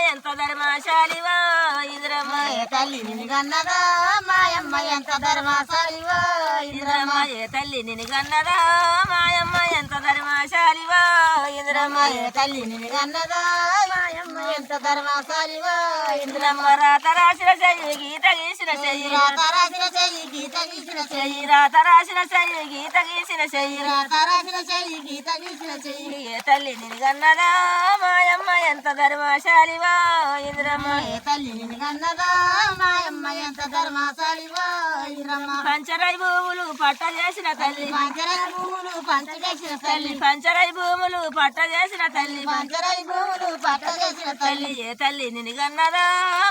ఎంత ధర్మశాలివో ఇంద్రమ్మ ఏ తల్లి నిన్ను గన్నదా మాయమ్మ ఎంత ధర్మశాలివో ఇంద్రమ్మ ఏ తల్లి నిన్ను గన్నదా మాయమ్మ ఎంత ధర్మశాలివో ఇంద్రమ్మ ఏ తల్లి నిన్ను గన్నదా మాయమ్మ ఎంత ధర్మశాలివో ఇంద్రమ్మ రాత రాసిన చెయ్యి గీత గీసిన చెయ్యి రాత రాసిన చెయ్యి గీత గీసిన చెయ్యి రాత రాసిన చెయ్యి గీత గీసిన చెయ్యి రాత రాసిన చెయ్యి గీత గీసిన చెయ్యి ఏ తల్లి నిన్ను గన్నదా మాయమ్మ ఎంత ధర్మశాలివో ఇంద్రమ్మ ఏ తల్లి నిన్ను గన్నదా మాయమ్మ ఎంత ధర్మశాలివో ఇంద్రమ్మ పంచరై భూములు పట్ట చేసిన తల్లి పంచరై భూములు పంచ చేసిన తల్లి పంచరై భూములు పట్ట చేసిన తల్లి పంచరై భూములు పట్ట చేసిన తల్లి ఏ తల్లి నిన్ను గన్నదా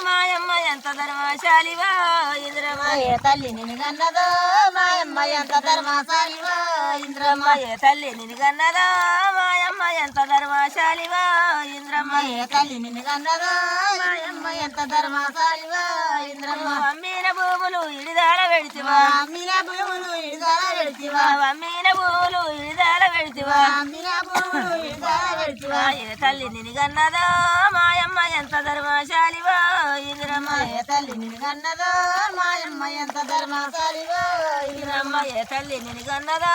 మాయమ్మ ఎంత ధర్మశాలివో ఇంద్రమ్మ ఏ తల్లి నిన్ను గన్నదా మాయమ్మ ఎంత ధర్మశాలివో ఇంద్రమ్మ ఏ తల్లి నిన్ను గన్నదా మాయమ్మ ఎంత ధర్మశాలివో ఇంద్రమ్మ ఏ తల్లి నిన్ను గన్నదా మాయమ్మ ఎంత ధర్మశాలివో ఇంద్రమ్మ అమ్మిన భూములు ఇడిదాల వెడితివా అమ్మిన భూములు ఇడిదాల వెడితివా అమ్మిన భూములు ఇడిదాల వెడితివా అమ్మిన భూములు ఇడిదాల వెడితివా ఏ తల్లి నిన్ను గన్నదా మాయమ్మ ఎంత ధర్మశాలివో ఇంద్రమ్మ ఏ తల్లి నిన్ను గన్నదా మాయమ్మ ఎంత ధర్మశాలివో ఇంద్రమ్మ ఏ తల్లి నిన్ను గన్నదా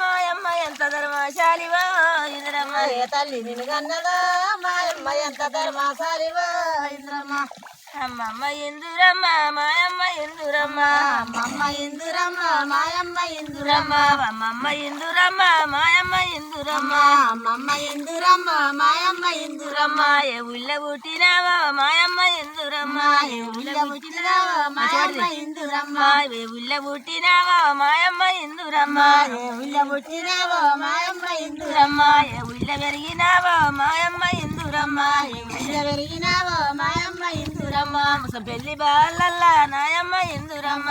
మాయమ్మ ఎంత ధర్మశాలివో ఇంద్రమ్మ ఏ తల్లి నిన్ను గన్నదా మాయమ్మ ఎంత ధర్మశాలివో ఇంద్రమ్మ అమ్మమ్మ ఇందురమ్మ మాయమ్మ ఇందురమ్మ అమ్మమ్మ ఇందురమ్మ మాయమ్మ ఇందురమ్మ అమ్మమ్మ ఇందురమ్మ మాయమ్మ ఇందురమ్మ అమ్మమ్మ ఇందురమ్మ మాయమ్మ ఇందురమ్మ ఏ ఊళ్ళ పుట్టినావా మాయమ్మ ఇందురమ్మ ఏ ఊళ్ళ పుట్టినావా మాయమ్మ ఇందురమ్మ ఏ ఊళ్ళ పుట్టినావా మాయమ్మ ఇందురమ్మ ఏ ఊళ్ళ పుట్టినావా మాయమ్మ ఇందురమ్మ ఏ ఊళ్ళ పెరిగినావా మాయమ్మ ఇందురమ్మ ఏ ఊళ్ళ పెరిగినావా మాయమ్మ ఇందురమ్మ ముస పెళ్లి బాలల్లా నాయమ్మ ఇందురమ్మ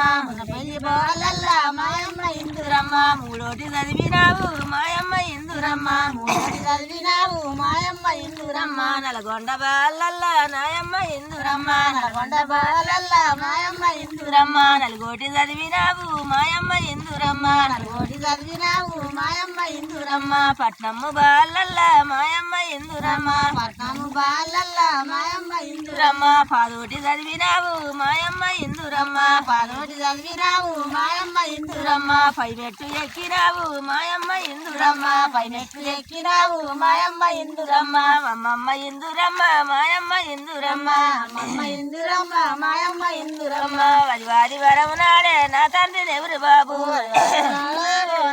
పెళ్లి బాలల్లా మాయమ్మ ఇందురమ్మ మూడోటి చదివినావు మాయమ్మ ఇందురమ్మ మూడోటి చదివినావు మాయమ్మ ఇందురమ్మ నల్గొండ బాలల్లా నాయమ్మ ఇందురమ్మ నల్గొండ బాలల్లా మాయమ్మ ఇందురమ్మ నలుగోటి చదివినావు మాయమ్మ ఇందురమ్మ నల్గోటి చదివినావు మాయమ్మ ఇందురమ్మ పట్నమ్ము బాలల్లా మాయమ్మ ఇందురమ్మ పట్నము బాలల్లా మాయమ్మ ఇందురమ్మ పాదోటి చదివినావు మాయమ్మ ఇందురమ్మ పదోటి చదివినావు మాయమ్మ ఇందురమ్మ పైమెట్టు ఎక్కినావు మాయమ్మ ఇందురమ్మ పైనెట్టు ఎక్కినావు మాయమ్మ ఇందురమ్మ అమ్మమ్మ ఇందురమ్మ మాయమ్మ ఇందురమ్మ అమ్మమ్మ ఇందురమ్మ మాయమ్మ ఇందురమ్మ వారి వరము నాడే నా తండ్రి ఎవరు బాబు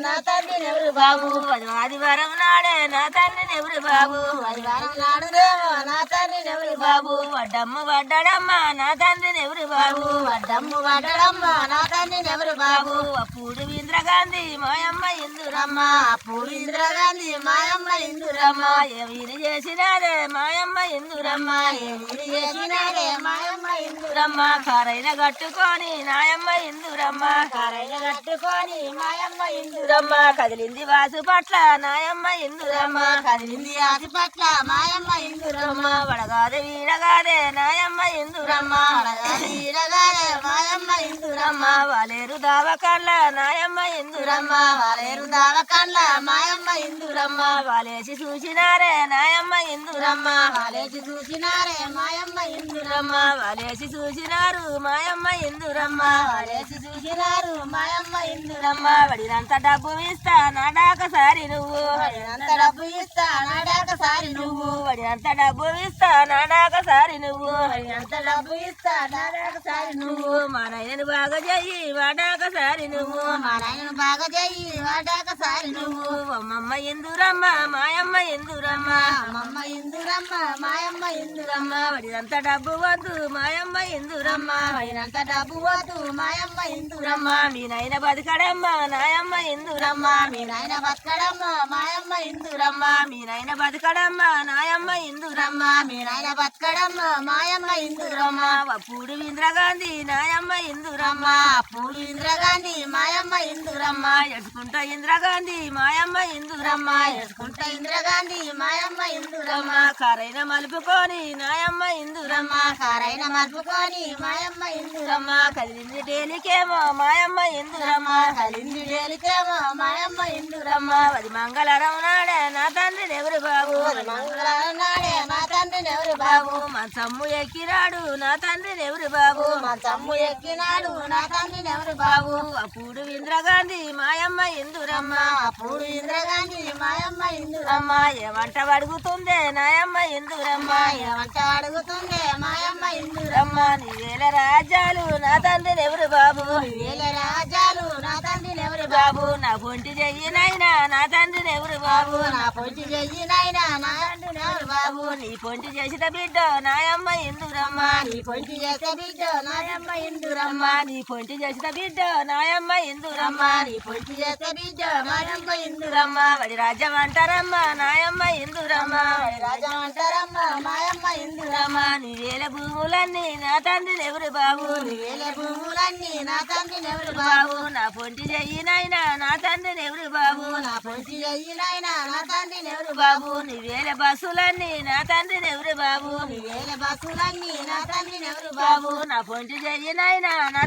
నా తండ్రి ఎవరు బాబు వారి వరము నాడే నా తండ్రి ఎవరు బాబు వారం నాడుదేమో నా తండ్రి ఎవరు బాబు వడ్డమ్ము వడ్డడమ్మ నా తండ్రి ఎవరు బాబు వడ్డమ్ము వడ్డడమ్మ నా తండ్రి ఎవరు బాబు అప్పుడు ఇంద్రగాంధీ మాయమ్మ ఇందురమ్మ అప్పుడు ఇందిరాగాంధీ మాయమ్మ ఇందురమ్మ ఏమి చేసినారే మాయమ్మ ఇందురమ్మ ఏమి చేసినారే మాయమ్మ ఇందురమ్మ కారైన కట్టుకొని నాయమ్మ ఇందురమ్మ కారైన కట్టుకొని మాయమ్మ ఇందురమ్మ కదిలింది వాసు పట్ల నాయమ్మ ఇందురమ్మ కదిలింది ఆది పట్ల మాయమ్మ ఇందురమ్మ వడగాదే వీడగాదే నాయమ్మ ఇందురమ్మ అడగాలి ఈడగాలే మాయమ్మ ఇందురమ్మ వాలేరు దావకాళ్ళ నాయమ్మ ఇందురమ్మ వాలేరు దావకండ్ల మాయమ్మ ఇందురమ్మ వాలేసి చూసినారే నాయమ్మ ఇందురమ్మ వాలేసి చూసినారే మాయమ్మ ఇందురమ్మ వాలేసి చూసినారు మాయమ్మ ఇందురమ్మ వాలేసి చూసినారు మాయమ్మ ఇందురమ్మ వడినంత డబ్బు ఇస్తా నాడాక సారి నువ్వు అంత డబ్బు ఇస్తా నాడాక సారి నువ్వు వడినంత డబ్బు ఇస్తా నాడాక సారి నువ్వు అంత డబ్బు ఇస్తా నాడాక సారి నువ్వు మా నాయనను బాగా చెయ్యి వాడాక సారి నువ్వు మా నాయనను బాగా చెయ్యి వాడాక సారి నువ్వు అమ్మమ్మ ఇందురమ్మ మాయమ్మ ఇందురమ్మ అమ్మమ్మ ఇందురమ్మ మాయమ్మ ఇందురమ్మ వడినంత డబ్బు వద్దు మాయమ్మ ఇందురమ్మ పడినంత డబ్బు వద్దు మాయమ్మ ఇందురమ్మ మీ నాయన బతికడమ్మ నాయమ్మ ఇందురమ్మ మీ నాయన బతకడమ్మ మాయమ్మ ఇందురమ్మ మీ నాయన బతికడమ్మ నాయమ్మ ఇందురమ్మ మీ నాయన బతకడమ్మ మాయమ్మ ఇందురమ్మ అప్పుడు ఇంద్రగాంధీ నాయమ్మ ఇందురమ్మ అప్పుడు ఇందిరాగాంధీ మాయమ్మ ఇందురమ్మ ఎడుచుకుంటా ఇంద్రగాంధీ మాయమ్మ ఇందురమ్మ ఎడుకుంటా ఇందిరాగాంధీ మాయమ్మ ఇందురమ్మ కారైన మలుపుకొని నాయమ్మ ఇందురమ్మ కారైన మర్పుకొని మాయమ్మ ఇందురమ్మ కదిలింది డేలికేమో మాయమ్మ ఇందురమ్మ కలింది డేలికేమో మాయమ్మ ఇందురమ్మ అది మంగళరం నాడే నా తండ్రి ఎవరు బాబు మంగళవారం నాడే మా తండ్రిని ఎవరు బాబు మంచమ్ము ఎక్కినాడు నా తండ్రిని ఎవరు బాబు మంచమ్ము ఎక్కినాడు నా తండ్రిని ఎవరు బాబు అప్పుడు ఇంద్రగాంధీ మాయమ్మ ఇందురమ్మ అప్పుడు ఇంద్రగాంధీ మాయమ్మ ఇందురమ్మ అమ్మ ఏమంట అడుగుతుందే నాయమ్మ ఇందురమ్మ ఏమంట అడుగుతుండే మాయమ్మ ఇందురమ్మ అమ్మ నీ వేల రాజ్యాలు నా తండ్రిని ఎవరు బాబు వేల రాజాలు నా తండ్రిని ఎవరు బాబు నా పొంటి చెయ్యినైనా నా తండ్రిని ఎవరు బాబు నా పొంచి చెయ్యినైనా నా తండ్రిని ఎవరు బాబు నీ పొంటి చేసిన బిడ్డ నాయమ్మ ఇందురమ్మ నీ పొంచి చేసే బిడ్డ నాయమ్మ ఇందురమ్మ అమ్మ నీ పొంటి చేసిన బిడ్డ నాయమ్మ ఇందురమ్మ నీ పొంచి చేసే బిడ్డ నాయమ్మ ఇందురమ్మ రమ్మ వడి రాజ్యం అంటారమ్మ నాయమ్మ ఇందురమ్మ రాజా అంటారమ్మ మాయమ్మ ఇందురమ్మ నీ వేల భూములన్నీ నా తండ్రిని ఎవరు బాబు వేల భూములన్నీ నా తండ్రిని ఎవరు బాబు బాబు నా పొంటి చెయ్యినైనా నా తండ్రిని ఎవరు బాబు నా పొంచి చెయ్యినైనా నా తండ్రిని ఎవరు బాబు నీ వేల బస్సులన్నీ నా తండ్రిని ఎవరు బాబు వేల బస్సులన్నీ నా తండ్రిని ఎవరు బాబు నా పొంటి చెయ్యినైనా నా